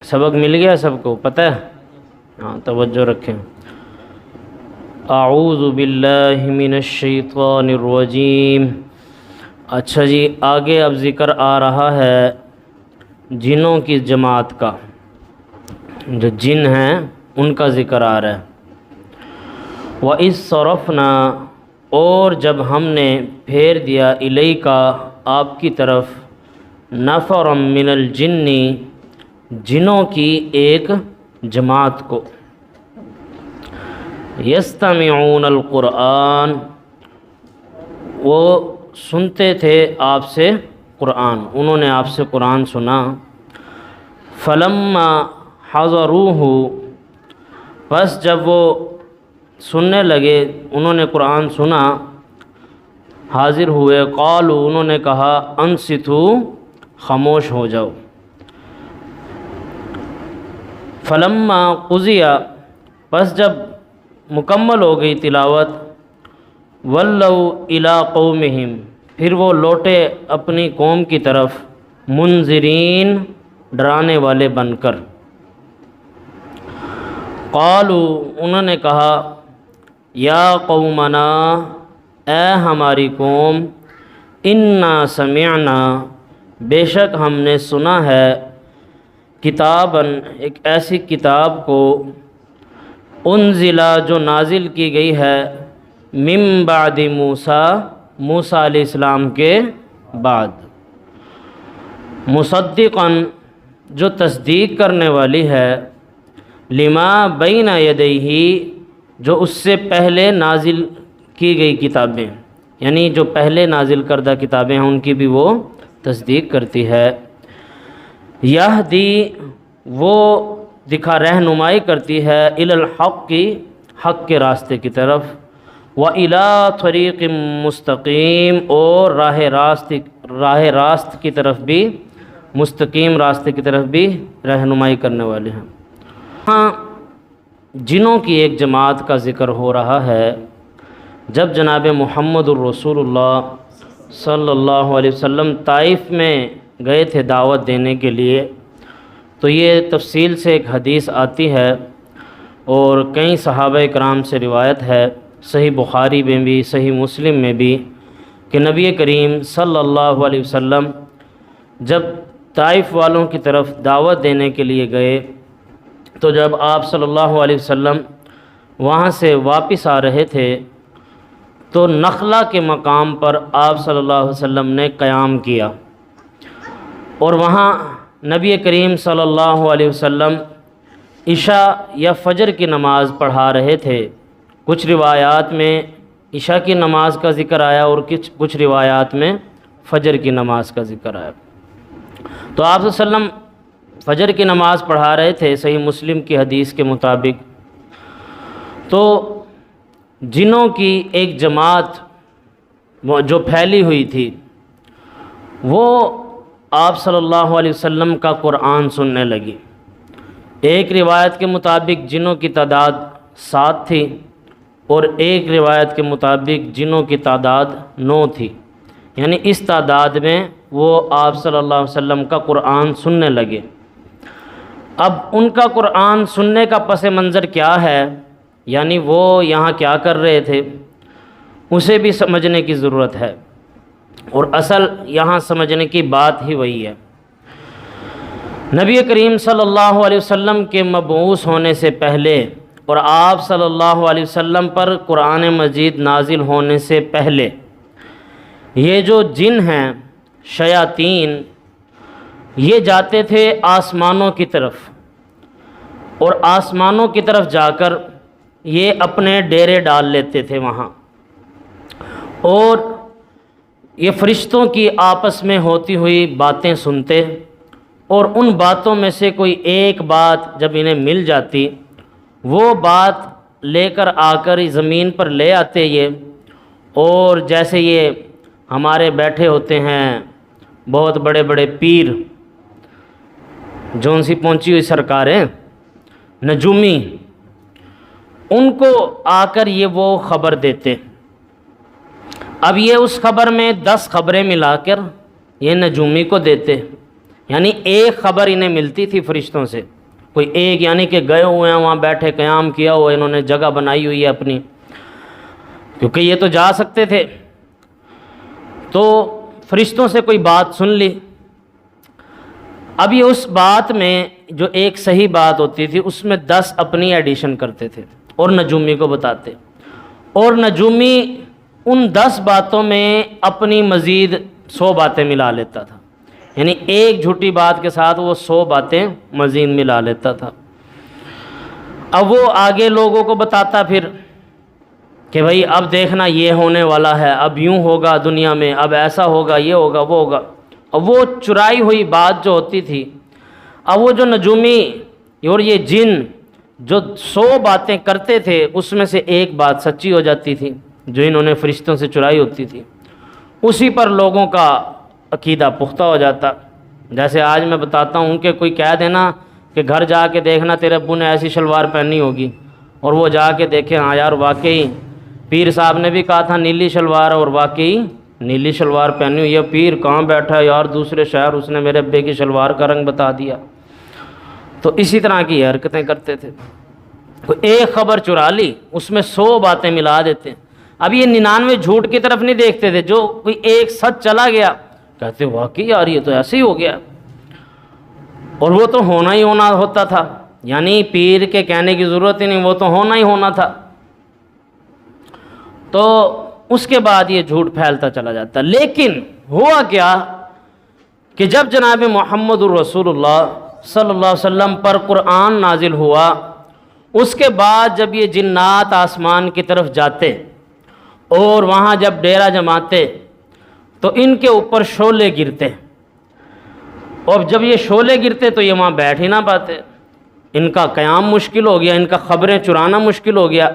سبق مل گیا سب کو پتہ ہے؟ ہاں توجہ رکھیں۔ اعوذ باللہ من الشیطان الرجیم۔ اچھا جی، آگے اب ذکر آ رہا ہے جنوں کی جماعت کا، جو جن ہیں ان کا ذکر آ رہا ہے۔ وَإِذْ صَرَفْنَا، اور جب ہم نے پھیر دیا الیک، آپ کی طرف، نفرا من الجن، جنوں کی ایک جماعت کو، یستمعون القرآن، وہ سنتے تھے آپ سے قرآن، انہوں نے آپ سے قرآن سنا۔ فلما حضروہ، بس جب وہ سننے لگے، انہوں نے قرآن سنا، حاضر ہوئے، قالوا، انہوں نے کہا، انصتوا، خاموش ہو جاؤ۔ فلما قضی، پس جب مکمل ہو گئی تلاوت، ولوا الی قومہم، پھر وہ لوٹے اپنی قوم کی طرف، منذرین، ڈرانے والے بن کر۔ قالوا، انہوں نے کہا، یا قومنا، اے ہماری قوم، انا سمعنا، بے شک ہم نے سنا ہے، کتاباً، ایک ایسی کتاب کو، انزلہ، جو نازل کی گئی ہے، من بعد موسیٰ، موسیٰ علیہ السلام کے بعد، مصدقاً، جو تصدیق کرنے والی ہے، لما بین یدیہ، جو اس سے پہلے نازل کی گئی کتابیں، یعنی جو پہلے نازل کردہ کتابیں ہیں ان کی بھی وہ تصدیق کرتی ہے۔ یہدی، وہ رہنمائی کرتی ہے، الی الحق، حق کے راستے کی طرف، وَإِلَىٰ طَرِيقٍ مستقیم، اور راہ راست کی طرف بھی، مستقیم راستے کی طرف بھی رہنمائی کرنے والے ہیں۔ ہاں جنوں کی ایک جماعت کا ذکر ہو رہا ہے۔ جب جناب محمد الرسول اللہ صلی اللہ علیہ وسلم طائف میں گئے تھے دعوت دینے کے لیے، تو یہ تفصیل سے ایک حدیث آتی ہے اور کئی صحابہ کرام سے روایت ہے، صحیح بخاری میں بھی، صحیح مسلم میں بھی، کہ نبی کریم صلی اللہ علیہ وسلم جب طائف والوں کی طرف دعوت دینے کے لیے گئے، تو جب آپ صلی اللہ علیہ وسلم وہاں سے واپس آ رہے تھے، تو نخلا کے مقام پر آپ صلی اللہ علیہ وسلم نے قیام کیا، اور وہاں نبی کریم صلی اللہ علیہ وسلم عشاء یا فجر کی نماز پڑھا رہے تھے۔ کچھ روایات میں عشاء کی نماز کا ذکر آیا اور کچھ روایات میں فجر کی نماز کا ذکر آیا۔ تو آپ صلی اللہ علیہ وسلم فجر کی نماز پڑھا رہے تھے، صحیح مسلم کی حدیث کے مطابق۔ تو جنوں کی ایک جماعت جو پھیلی ہوئی تھی، وہ آپ صلی اللہ علیہ وسلم کا قرآن سننے لگی۔ ایک روایت کے مطابق جنوں کی تعداد 7 تھی، اور ایک روایت کے مطابق جنوں کی تعداد 9 تھی، یعنی اس تعداد میں وہ آپ صلی اللہ علیہ وسلم کا قرآن سننے لگے۔ اب ان کا قرآن سننے کا پس منظر کیا ہے، یعنی وہ یہاں کیا کر رہے تھے، اسے بھی سمجھنے کی ضرورت ہے، اور اصل یہاں سمجھنے کی بات ہی وہی ہے۔ نبی کریم صلی اللہ علیہ وسلم کے مبعوث ہونے سے پہلے، اور آپ صلی اللہ علیہ وسلم پر قرآن مجید نازل ہونے سے پہلے، یہ جو جن ہیں، شیاطین، یہ جاتے تھے آسمانوں کی طرف، اور آسمانوں کی طرف جا کر یہ اپنے ڈیرے ڈال لیتے تھے وہاں، اور یہ فرشتوں کی آپس میں ہوتی ہوئی باتیں سنتے، اور ان باتوں میں سے کوئی ایک بات جب انہیں مل جاتی، وہ بات لے کر آ کر زمین پر لے آتے یہ، اور جیسے یہ ہمارے بیٹھے ہوتے ہیں بہت بڑے بڑے پیر، جون سی پہنچی ہوئی سرکاریں، نجومی، ان کو آ کر یہ وہ خبر دیتے۔ اب یہ اس خبر میں 10 خبریں ملا کر یہ نجومی کو دیتے، یعنی ایک خبر انہیں ملتی تھی فرشتوں سے، کوئی ایک یعنی کہ گئے ہوئے ہیں وہاں بیٹھے قیام کیا ہوا انہوں نے جگہ بنائی ہوئی ہے اپنی، کیونکہ یہ تو جا سکتے تھے، تو فرشتوں سے کوئی بات سن لی۔ اب یہ اس بات میں جو ایک صحیح بات ہوتی تھی اس میں 10 اپنی ایڈیشن کرتے تھے اور نجومی کو بتاتے، اور نجومی ان 10 باتوں میں اپنی مزید 100 باتیں ملا لیتا تھا، یعنی ایک جھوٹی بات کے ساتھ وہ 100 باتیں مزید ملا لیتا تھا۔ اب وہ آگے لوگوں کو بتاتا پھر کہ بھائی اب دیکھنا یہ ہونے والا ہے، اب یوں ہوگا دنیا میں، اب ایسا ہوگا، یہ ہوگا، وہ ہوگا۔ اب وہ چرائی ہوئی بات جو ہوتی تھی، اب وہ جو نجومی اور یہ جن جو 100 باتیں کرتے تھے اس میں سے ایک بات سچی ہو جاتی تھی جو انہوں نے فرشتوں سے چرائی ہوتی تھی، اسی پر لوگوں کا عقیدہ پختہ ہو جاتا۔ جیسے آج میں بتاتا ہوں کہ کوئی کہہ دینا کہ گھر جا کے دیکھنا تیرے ابو نے ایسی شلوار پہنی ہوگی، اور وہ جا کے دیکھے ہاں یار واقعی پیر صاحب نے بھی کہا تھا نیلی شلوار، اور واقعی نیلی شلوار پہنی ہوئی ہے، پیر کہاں بیٹھا ہے یار دوسرے شہر، اس نے میرے ابے کی شلوار کا رنگ بتا دیا۔ تو اسی طرح کی حرکتیں کرتے تھے، کوئی ایک خبر چرا لی اس میں 100 باتیں ملا دیتے۔ اب یہ 99 جھوٹ کی طرف نہیں دیکھتے تھے، جو کوئی ایک سچ چلا گیا کہتے واقعی یار یہ تو ایسے ہی ہو گیا، اور وہ تو ہونا ہی ہونا ہوتا تھا، یعنی پیر کے کہنے کی ضرورت ہی نہیں، وہ تو ہونا ہی ہونا تھا۔ تو اس کے بعد یہ جھوٹ پھیلتا چلا جاتا۔ لیکن ہوا کیا کہ جب جناب محمد الرسول اللہ صلی اللہ علیہ وسلم پر قرآن نازل ہوا، اس کے بعد جب یہ جنات آسمان کی طرف جاتے اور وہاں جب ڈیرا جماتے تو ان کے اوپر شعلے گرتے، اور جب یہ شعلے گرتے تو یہ وہاں بیٹھ ہی نہ پاتے، ان کا قیام مشکل ہو گیا، ان کا خبریں چرانا مشکل ہو گیا،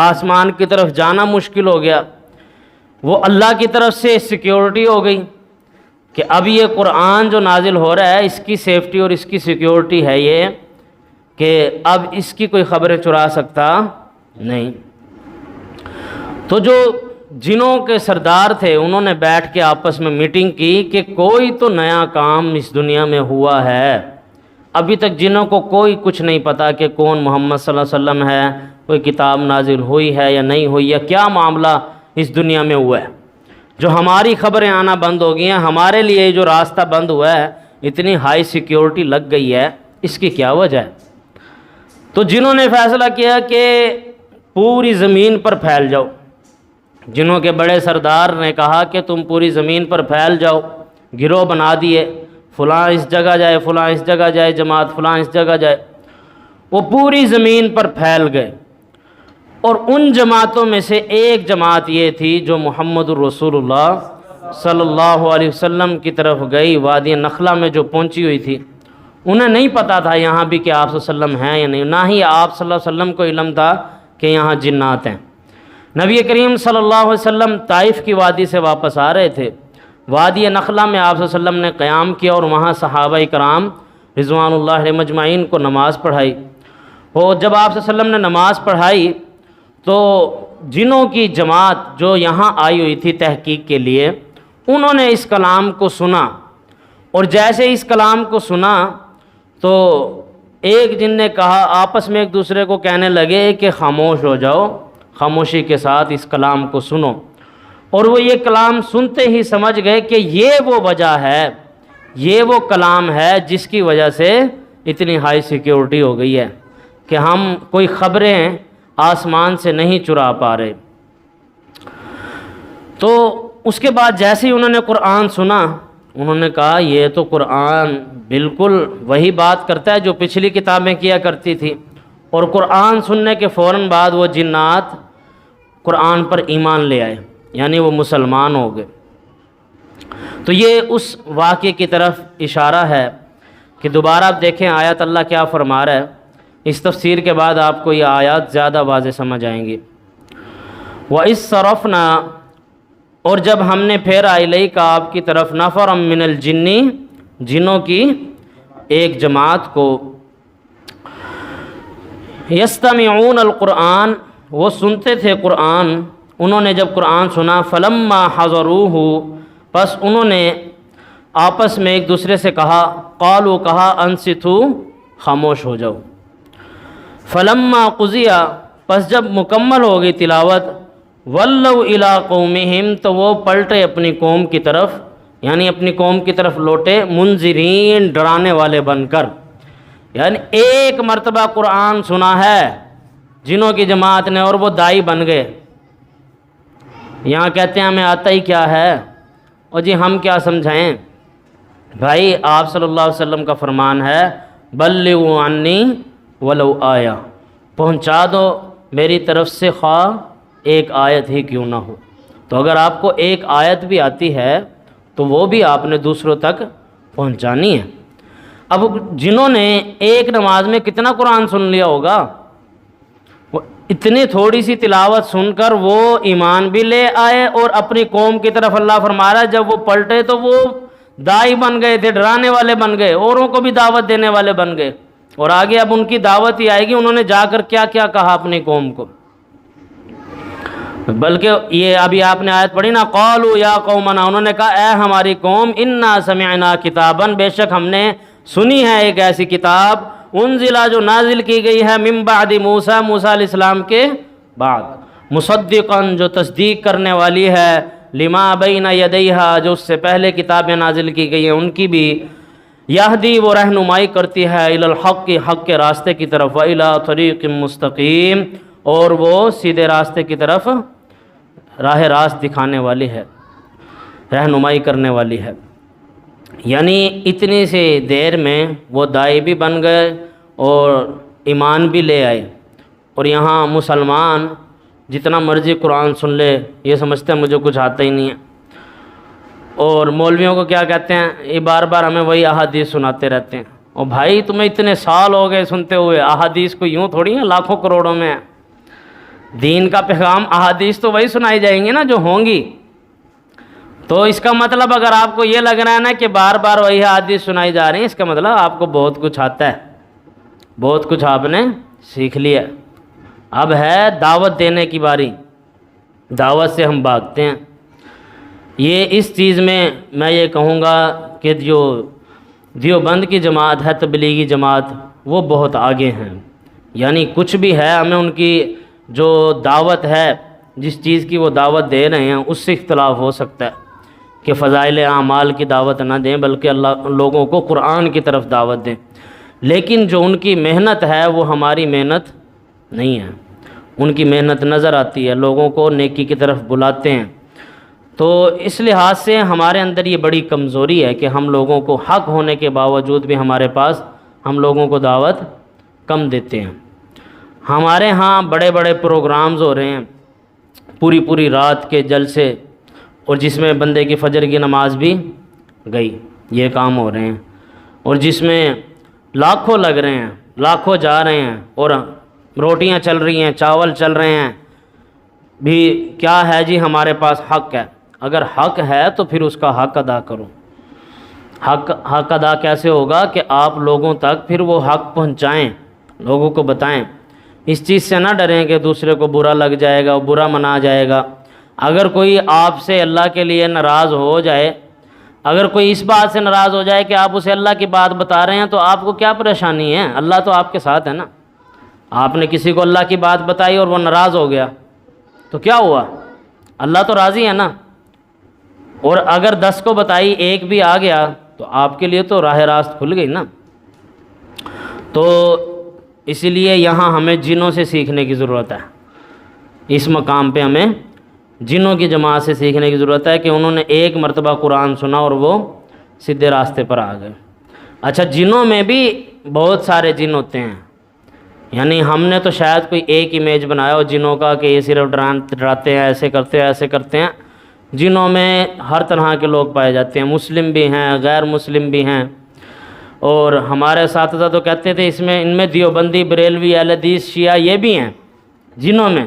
آسمان کی طرف جانا مشکل ہو گیا۔ وہ اللہ کی طرف سے سیکیورٹی ہو گئی کہ اب یہ قرآن جو نازل ہو رہا ہے اس کی سیفٹی اور اس کی سیکیورٹی ہے یہ کہ اب اس کی کوئی خبریں چرا سکتا نہیں۔ تو جو جنوں کے سردار تھے انہوں نے بیٹھ کے آپس میں میٹنگ کی کہ کوئی تو نیا کام اس دنیا میں ہوا ہے، ابھی تک جنوں کو کوئی کچھ نہیں پتا کہ کون محمد صلی اللہ علیہ وسلم ہے، کوئی کتاب نازل ہوئی ہے یا نہیں ہوئی، یا کیا معاملہ اس دنیا میں ہوا ہے۔ جو ہماری خبریں آنا بند ہو گئی ہیں، ہمارے لیے جو راستہ بند ہوا ہے، اتنی ہائی سیکیورٹی لگ گئی ہے، اس کی کیا وجہ ہے؟ تو جنہوں نے فیصلہ کیا کہ پوری زمین پر پھیل جاؤ، جنہوں کے بڑے سردار نے کہا کہ تم پوری زمین پر پھیل جاؤ، گروہ بنا دیے، فلاں اس جگہ جائے، فلاں اس جگہ جائے، جماعت فلاں اس جگہ جائے، وہ پوری زمین پر پھیل گئے۔ اور ان جماعتوں میں سے ایک جماعت یہ تھی جو محمد الرسول اللہ صلی اللہ علیہ وسلم کی طرف گئی، وادی نخلا میں جو پہنچی ہوئی تھی۔ انہیں نہیں پتا تھا یہاں بھی کہ آپ صلی اللہ علیہ وسلم ہیں یا نہیں، نہ ہی آپ صلی اللہ علیہ وسلم کو علم تھا کہ یہاں جنات ہیں۔ نبی کریم صلی اللہ علیہ وسلم طائف کی وادی سے واپس آ رہے تھے، وادی نخلا میں آپ صلی اللہ علیہ وسلم نے قیام کیا اور وہاں صحابہ کرام رضوان اللہ علیہم اجمعین کو نماز پڑھائی۔ اور جب آپ صلی اللہ علیہ وسلم نے نماز پڑھائی تو جنوں کی جماعت جو یہاں آئی ہوئی تھی تحقیق کے لیے، انہوں نے اس کلام کو سنا، اور جیسے اس کلام کو سنا تو ایک جن نے کہا، آپس میں ایک دوسرے کو کہنے لگے کہ خاموش ہو جاؤ، خاموشی کے ساتھ اس کلام کو سنو۔ اور وہ یہ کلام سنتے ہی سمجھ گئے کہ یہ وہ وجہ ہے، یہ وہ کلام ہے جس کی وجہ سے اتنی ہائی سیکیورٹی ہو گئی ہے کہ ہم کوئی خبریں آسمان سے نہیں چرا پا رہے۔ تو اس کے بعد جیسے ہی انہوں نے قرآن سنا، انہوں نے کہا یہ تو قرآن بالکل وہی بات کرتا ہے جو پچھلی کتابیں کیا کرتی تھی۔ اور قرآن سننے کے فوراً بعد وہ جنات قرآن پر ایمان لے آئے، یعنی وہ مسلمان ہو گئے۔ تو یہ اس واقعے کی طرف اشارہ ہے کہ دوبارہ آپ دیکھیں آیت اللہ کیا فرما رہا ہے۔ اس تفسیر کے بعد آپ کو یہ آیات زیادہ واضح سمجھ آئیں گی۔ وَإِذْ صَرَفْنَا، اور جب ہم نے پھیرا الیک آپ کی طرف، نفرا من الجن، جنوں کی ایک جماعت کو، یستمعون القرآن، وہ سنتے تھے قرآن۔ انہوں نے جب قرآن سنا، فلما حضروہ، پس انہوں نے آپس میں ایک دوسرے سے کہا، قالوا، کہا، انصتوا، خاموش ہو جاؤ۔ فلما قضیا، پس جب مکمل ہو گئی تلاوت، ولوا الی قومہم، تو وہ پلٹے اپنی قوم کی طرف، یعنی اپنی قوم کی طرف لوٹے، منذرین، ڈرانے والے بن کر۔ یعنی ایک مرتبہ قرآن سنا ہے جنوں کی جماعت نے اور وہ دائی بن گئے، یہاں کہتے ہیں ہمیں آتا ہی کیا ہے، اور جی ہم کیا سمجھائیں؟ بھائی آپ صلی اللہ علیہ وسلم کا فرمان ہے بلغوا عنی ولو آیا، پہنچا دو میری طرف سے خواہ ایک آیت ہی کیوں نہ ہو۔ تو اگر آپ کو ایک آیت بھی آتی ہے تو وہ بھی آپ نے دوسروں تک پہنچانی ہے۔ اب جنہوں نے ایک نماز میں کتنا قرآن سن لیا ہوگا، وہ اتنی تھوڑی سی تلاوت سن کر وہ ایمان بھی لے آئے، اور اپنی قوم کی طرف اللہ فرما رہا ہے جب وہ پلٹے تو وہ دائی بن گئے تھے، ڈرانے والے بن گئے، اوروں کو بھی دعوت دینے والے بن گئے۔ اور آگے اب ان کی دعوت ہی آئے گی انہوں نے جا کر کیا کیا کہا اپنی قوم کو۔ بلکہ یہ ابھی آپ نے آیت پڑھی نا، قالوا یا قومنا، انہوں نے کہا اے ہماری قوم، انا سمعنا کتابا، بے شک ہم نے سنی ہے ایک ایسی کتاب، انزلہ جو نازل کی گئی ہے، من بعد موسیٰ، موسیٰ علیہ السلام کے بعد، مصدقا جو تصدیق کرنے والی ہے، لما بین یدیہا جو اس سے پہلے کتابیں نازل کی گئی ہیں ان کی بھی، یہدی وہ رہنمائی کرتی ہے، الی الحق، حق کے راستے کی طرف، والی طریق مستقیم، اور وہ سیدھے راستے کی طرف راہ راست دکھانے والی ہے، رہنمائی کرنے والی ہے۔ یعنی اتنی سی دیر میں وہ دائی بھی بن گئے اور ایمان بھی لے آئے، اور یہاں مسلمان جتنا مرضی قرآن سن لے یہ سمجھتے ہیں مجھے کچھ آتا ہی نہیں ہے، اور مولویوں کو کیا کہتے ہیں، یہ بار بار ہمیں وہی احادیث سناتے رہتے ہیں۔ اور بھائی تمہیں اتنے سال ہو گئے سنتے ہوئے، احادیث کو یوں تھوڑی ہیں لاکھوں کروڑوں میں، دین کا پیغام احادیث تو وہی سنائی جائیں گی نا جو ہوں گی۔ تو اس کا مطلب اگر آپ کو یہ لگ رہا ہے نا کہ بار بار وہی حدیث سنائی جا رہی ہیں، اس کا مطلب آپ کو بہت کچھ آتا ہے، بہت کچھ آپ نے سیکھ لیا۔ اب ہے دعوت دینے کی باری، دعوت سے ہم بھاگتے ہیں۔ یہ اس چیز میں یہ کہوں گا کہ جو دیوبند کی جماعت ہے، تبلیغی جماعت، وہ بہت آگے ہیں، یعنی کچھ بھی ہے ہمیں ان کی جو دعوت ہے، جس چیز کی وہ دعوت دے رہے ہیں اس سے اختلاف ہو سکتا ہے کہ فضائل اعمال کی دعوت نہ دیں بلکہ اللہ لوگوں کو قرآن کی طرف دعوت دیں، لیکن جو ان کی محنت ہے وہ ہماری محنت نہیں ہے، ان کی محنت نظر آتی ہے، لوگوں کو نیکی کی طرف بلاتے ہیں۔ تو اس لحاظ سے ہمارے اندر یہ بڑی کمزوری ہے کہ ہم لوگوں کو حق ہونے کے باوجود بھی ہمارے پاس ہم لوگوں کو دعوت کم دیتے ہیں۔ ہمارے ہاں بڑے بڑے پروگرامز ہو رہے ہیں، پوری رات کے جلسے، اور جس میں بندے کی فجر کی نماز بھی گئی، یہ کام ہو رہے ہیں، اور جس میں لاکھوں لگ رہے ہیں، لاکھوں جا رہے ہیں، اور روٹیاں چل رہی ہیں، چاول چل رہے ہیں بھی۔ کیا ہے جی ہمارے پاس حق ہے، اگر حق ہے تو پھر اس کا حق ادا کرو۔ حق ادا کیسے ہوگا کہ آپ لوگوں تک پھر وہ حق پہنچائیں، لوگوں کو بتائیں، اس چیز سے نہ ڈریں کہ دوسرے کو برا لگ جائے گا، برا منا جائے گا۔ اگر کوئی آپ سے اللہ کے لیے ناراض ہو جائے، اگر کوئی اس بات سے ناراض ہو جائے کہ آپ اسے اللہ کی بات بتا رہے ہیں، تو آپ کو کیا پریشانی ہے؟ اللہ تو آپ کے ساتھ ہے نا۔ آپ نے کسی کو اللہ کی بات بتائی اور وہ ناراض ہو گیا تو کیا ہوا؟ اللہ تو راضی ہے نا۔ اور اگر 10 کو بتائی ایک بھی آ گیا تو آپ کے لیے تو راہ راست کھل گئی نا۔ تو اسی لیے یہاں ہمیں جنوں سے سیکھنے کی ضرورت ہے، اس مقام پہ ہمیں جنوں کی جماعت سے سیکھنے کی ضرورت ہے کہ انہوں نے ایک مرتبہ قرآن سنا اور وہ سیدھے راستے پر آ گئے۔ اچھا، جنوں میں بھی بہت سارے جن ہوتے ہیں، یعنی ہم نے تو شاید کوئی ایک امیج بنایا ہو جنوں کا کہ یہ صرف ڈراتے ہیں، ایسے کرتے ہیں، ایسے کرتے ہیں۔ جنوں میں ہر طرح کے لوگ پائے جاتے ہیں، مسلم بھی ہیں، غیر مسلم بھی ہیں، اور ہمارے اساتذہ تو کہتے تھے ان میں دیوبندی، بریلوی، اہل حدیث، شیعہ یہ بھی ہیں جنوں میں،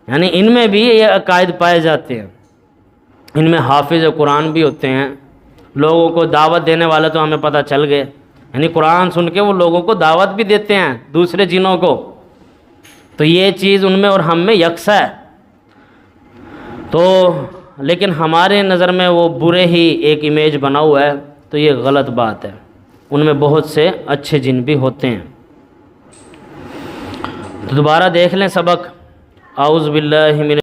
یعنی ان میں بھی یہ عقائد پائے جاتے ہیں۔ ان میں حافظ قرآن بھی ہوتے ہیں، لوگوں کو دعوت دینے والے تو ہمیں پتہ چل گئے، یعنی قرآن سن کے وہ لوگوں کو دعوت بھی دیتے ہیں دوسرے جنوں کو۔ تو یہ چیز ان میں اور ہم میں یکساں ہے۔ تو لیکن ہمارے نظر میں وہ برے ہی ایک امیج بنا ہوا ہے، تو یہ غلط بات ہے۔ ان میں بہت سے اچھے جن بھی ہوتے ہیں۔ تو دوبارہ دیکھ لیں سبق۔ اعوذ باللہ من